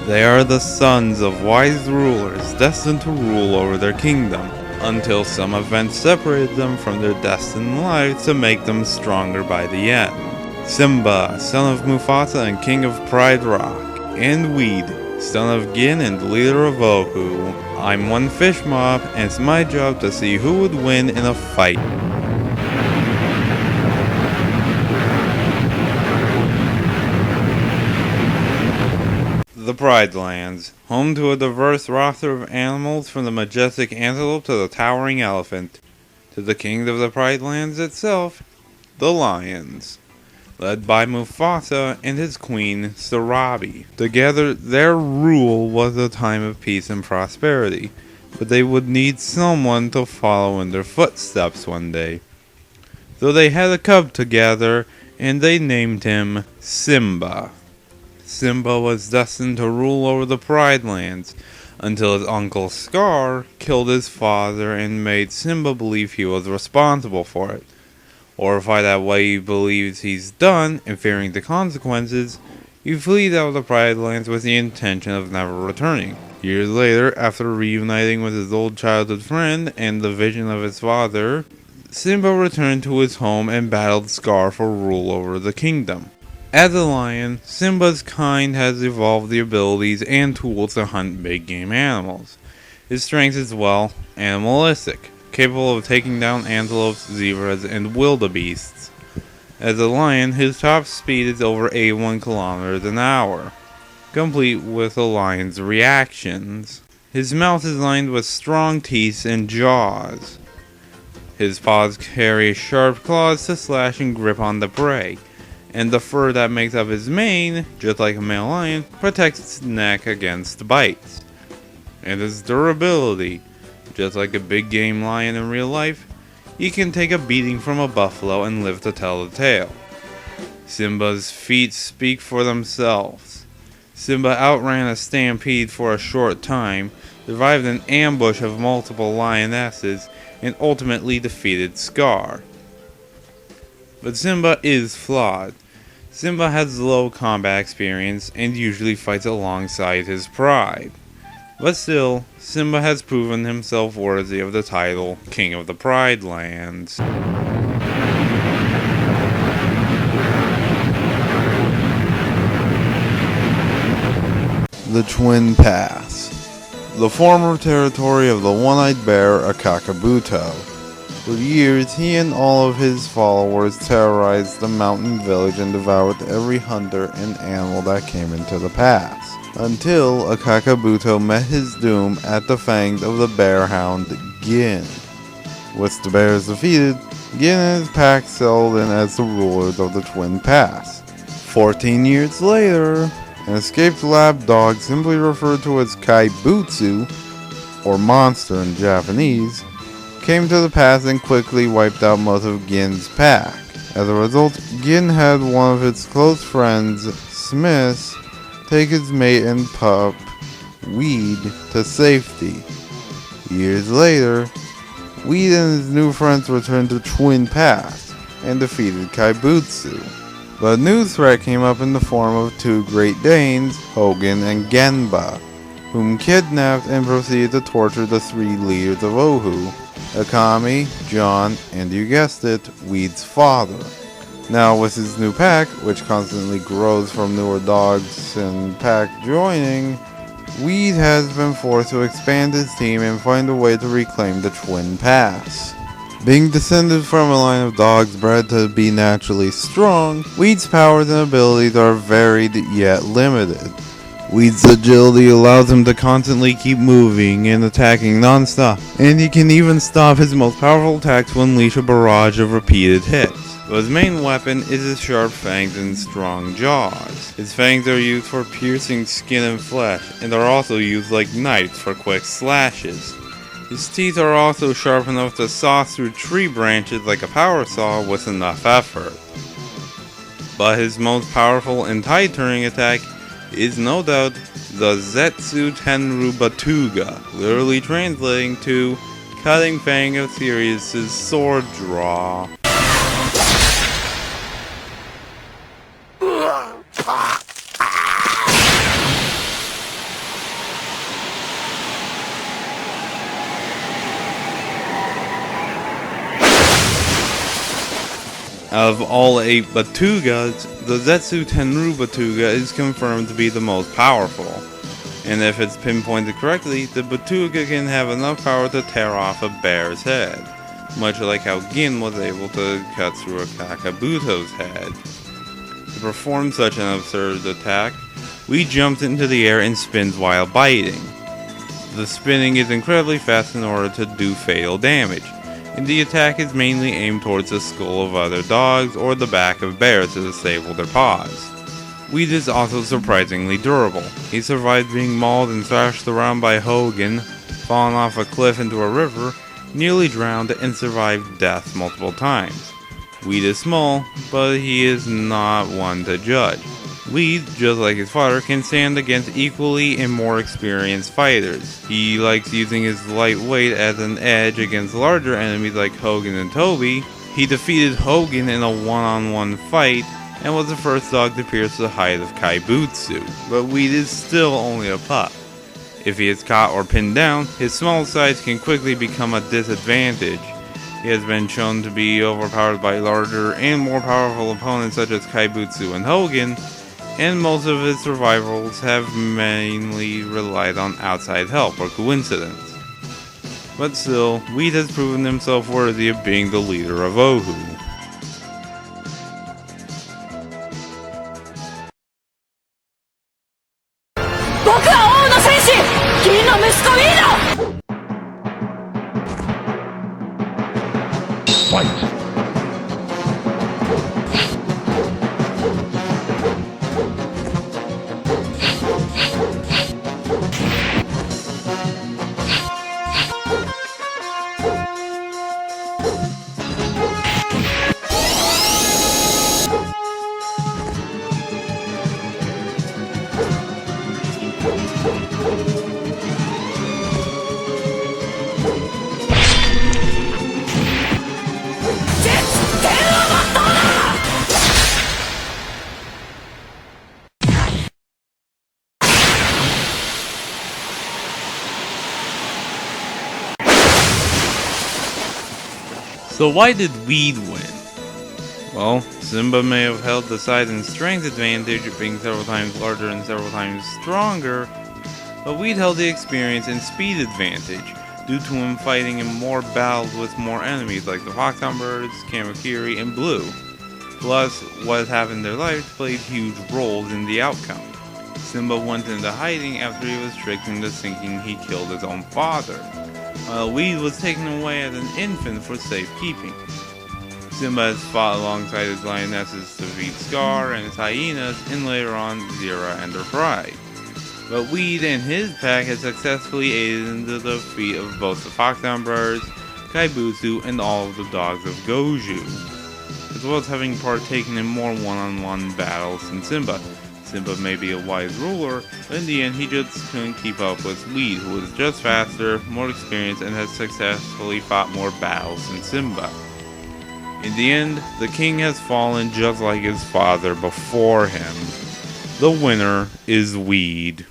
They are the sons of wise rulers destined to rule over their kingdom, until some event separated them from their destined lives to make them stronger by the end. Simba, son of Mufasa and king of Pride Rock, and Weed, son of Gin and leader of Ohu. I'm one fish mob, and it's my job to see who would win in a fight. The Pride Lands, home to a diverse roster of animals from the majestic antelope to the towering elephant, to the king of the Pride Lands itself, the lions, led by Mufasa and his queen, Sarabi. Together, their rule was a time of peace and prosperity, but they would need someone to follow in their footsteps one day. So they had a cub together, and they named him Simba. Simba was destined to rule over the Pride Lands until his uncle Scar killed his father and made Simba believe he was responsible for it. Horrified at what he believes he's done and fearing the consequences, he flees out of the Pride Lands with the intention of never returning. Years later, after reuniting with his old childhood friend and the vision of his father, Simba returned to his home and battled Scar for rule over the kingdom. As a lion, Simba's kind has evolved the abilities and tools to hunt big game animals. His strength is, well, animalistic, capable of taking down antelopes, zebras, and wildebeests. As a lion, his top speed is over 81 kilometers an hour, complete with a lion's reactions. His mouth is lined with strong teeth and jaws. His paws carry sharp claws to slash and grip on the prey, and the fur that makes up his mane, just like a male lion, protects its neck against bites. And his durability, just like a big game lion in real life, he can take a beating from a buffalo and live to tell the tale. Simba's feats speak for themselves. Simba outran a stampede for a short time, survived an ambush of multiple lionesses, and ultimately defeated Scar. But Simba is flawed. Simba has low combat experience and usually fights alongside his pride. But still, Simba has proven himself worthy of the title King of the Pride Lands. The Twin Pass, the former territory of the one-eyed bear Akakabuto. For years, he and all of his followers terrorized the mountain village and devoured every hunter and animal that came into the pass, until Akakabuto met his doom at the fangs of the bear hound Gin. With the bears defeated, Gin and his pack settled in as the rulers of the Twin Pass. 14 years later, an escaped lab dog, simply referred to as Kaibutsu, or monster in Japanese, came to the pass and quickly wiped out most of Gin's pack. As a result, Gin had one of his close friends, Smith, take his mate and pup, Weed, to safety. Years later, Weed and his new friends returned to Twin Pass and defeated Kaibutsu. But a new threat came up in the form of two Great Danes, Hogan and Genba, whom kidnapped and proceeded to torture the three leaders of Ohu, Akami, John, and you guessed it, Weed's father. Now with his new pack, which constantly grows from newer dogs and pack joining, Weed has been forced to expand his team and find a way to reclaim the Twin Pass. Being descended from a line of dogs bred to be naturally strong, Weed's powers and abilities are varied yet limited. Weed's agility allows him to constantly keep moving and attacking non-stop, and he can even stop his most powerful attacks to unleash a barrage of repeated hits. But his main weapon is his sharp fangs and strong jaws. His fangs are used for piercing skin and flesh, and are also used like knives for quick slashes. His teeth are also sharp enough to saw through tree branches like a power saw with enough effort. But his most powerful and tide-turning attack is no doubt the Zetsu Tenru Batuga, literally translating to Cutting Fang of Sirius's sword draw. Out of all 8 Batugas, the Zetsu Tenru Batuga is confirmed to be the most powerful. And if it's pinpointed correctly, the Batuga can have enough power to tear off a bear's head, much like how Gin was able to cut through a Kakabuto's head. To perform such an absurd attack, Weed jumps into the air and spins while biting. The spinning is incredibly fast in order to do fatal damage, and the attack is mainly aimed towards the skull of other dogs or the back of bears to disable their paws. Weed is also surprisingly durable. He survived being mauled and thrashed around by Hogan, fallen off a cliff into a river, nearly drowned, and survived death multiple times. Weed is small, but he is not one to judge. Weed, just like his father, can stand against equally and more experienced fighters. He likes using his lightweight as an edge against larger enemies like Hogan and Toby. He defeated Hogan in a one-on-one fight and was the first dog to pierce the height of Kaibutsu, but Weed is still only a pup. If he is caught or pinned down, his small size can quickly become a disadvantage. He has been shown to be overpowered by larger and more powerful opponents such as Kaibutsu and Hogan, and most of his survivals have mainly relied on outside help or coincidence. But still, Weed has proven himself worthy of being the leader of Ohu. Fight! So why did Weed win? Well, Simba may have held the size and strength advantage, being several times larger and several times stronger, but Weed held the experience and speed advantage, due to him fighting in more battles with more enemies like the Foxhound, Kamakiri, and Blue. Plus, what happened in their lives played huge roles in the outcome. Simba went into hiding after he was tricked into thinking he killed his own father, while Weed was taken away as an infant for safekeeping. Simba has fought alongside his lionesses to defeat Scar and his hyenas, and later on Zira and her pride. But Weed and his pack has successfully aided in the defeat of both the Foxhound Brothers, Kaibutsu, and all of the dogs of Goju, as well as having partaken in more one-on-one battles than Simba. Simba may be a wise ruler, but in the end he just couldn't keep up with Weed, who was just faster, more experienced, and has successfully fought more battles than Simba. In the end, the king has fallen just like his father before him. The winner is Weed.